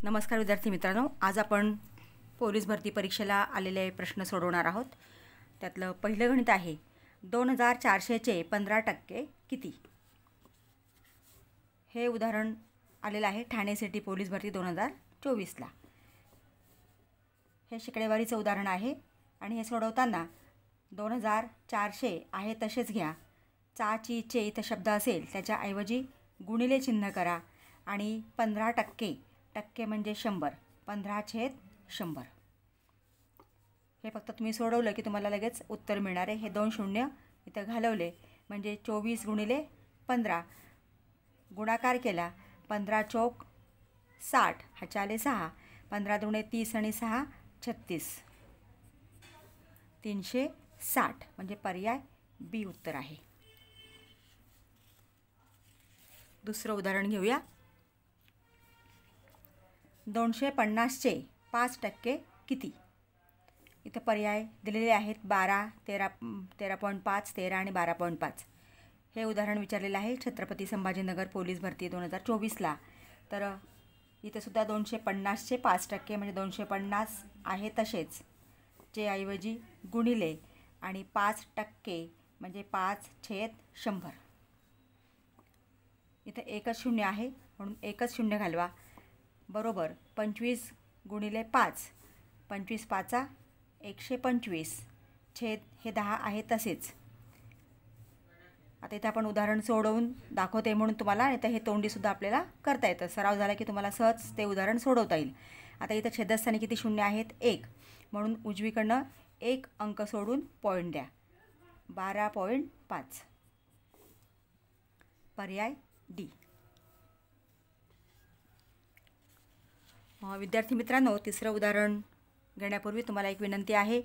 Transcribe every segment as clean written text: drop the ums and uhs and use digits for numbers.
नमस्कार विद्यार्थी मित्रांनो, आज आपण पोलीस भरती परीक्षेला आलेले प्रश्न सोडवणार आहोत। त्यातलं पहिलं गणित आहे 2400 चे 15% किती। हे उदाहरण आलेलं आहे ठाणे सिटी पोलीस भरती 2024 ला। हे शिकडेवारीचं उदाहरण आहे आणि हे सोडवताना 2400 आहे तसेच घ्या। चा ची चे इथं शब्द असेल त्याच्या ऐवजी गुणिले चिन्ह करा आणि 15% टक्के म्हणजे 100, 15/100। हे फक्त तुम्ही सोडवलं की तुम्हाला लगेच उत्तर मिळणार आहे। हे 2 शून्य इथं घालवले म्हणजे 24 गुणिले 15 गुणाकार केला 15 चौक 60 ह्याच्याले 6 15 दुणे 30 आणि 6 36 360 म्हणजे पर्याय बी उत्तर आहे। दुसरं उदाहरण घेऊया। 250 चे 5% किती। इथं पर्याय दिलेले आहेत 12, 13.5, 13 आणि 12.5। हे उदाहरण विचारलेलं आहे छत्रपती संभाजीनगर पोलीस भरती 2024 ला। तर इथं सुद्धा 250 चे 5% म्हणजे 250 आहे तसेच चे ऐवजी गुणिले आणि 5% म्हणजे 5/100। इथं एकच शून्य आहे म्हणून एकच शून्य घालवा बरोबर 25 गुणिले 5 25 5 125 छेद हे 10 आहे तसेच। आता इथे आपण उदाहरण सोडवून दाखवते म्हणून तुम्हाला इथं हे तोंडीसुद्धा आपल्याला करता येतं। सराव झाला की तुम्हाला सहज ते उदाहरण सोडवता येईल। आता इथं छेदस्थानी किती शून्य आहेत 1 म्हणून उजवीकडनं 1 अंक सोडून पॉईंट द्या 12.5 पर्याय डी। विद्यार्थी मित्रांनो, तिसरं उदाहरण घेण्यापूर्वी तुम्हाला एक विनंती आहे,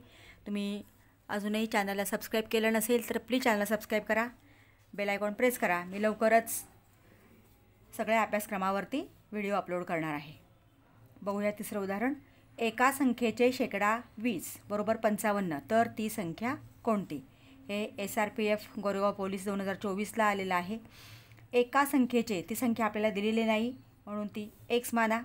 तुम्ही अजूनही चॅनलला सबस्क्राईब केलं नसेल तर प्लीज चॅनलला सबस्क्राईब करा, बेल आयकॉन प्रेस करा। मी लवकरच सगळ्या अभ्यासक्रमावरती व्हिडिओ अपलोड करणार आहे। बघूया तिसरं उदाहरण। एका संख्येचे 20% बरोबर 55 तर ती संख्या कोणती। हे SRPF गोरेगाव पोलीस 2024 ला आलेलं आहे। एका संख्येचे ती संख्या आपल्याला दिलेली नाही म्हणून ती x माना।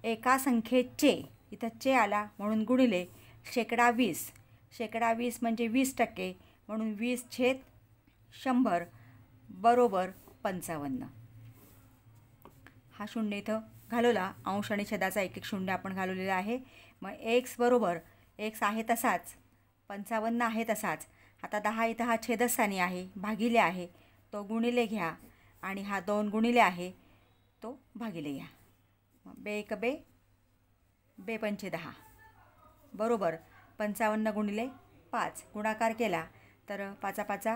एका संख्येचे इथं चे आला म्हणून गुणिले 20% म्हणजे 20% म्हणून 20/100 बरोबर 55। हा शून्य इथं घालवला, अंश आणि छेदाचा एक शून्य आपण घालवलेला आहे। मग x बरोबर x आहे तसाच 55 आहे तसाच। आता 10 इथं हा छेदस्थानी आहे भागिले आहे तो गुणिले घ्या आणि हा 2 गुणिले आहे तो भागिले घ्या। बे 1 बे, बे 5 10 बरोबर 55 गुणिले 5 गुणाकार केला तर 5 5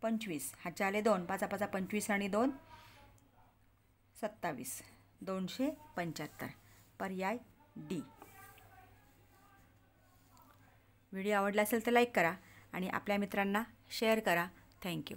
25 ह्याच्याले 2 5 5 25 आणि 2 27 275 पर्याय डी। व्हिडिओ आवडला असेल तर लाईक करा आणि आपल्या मित्रांना शेअर करा। थँक्यू।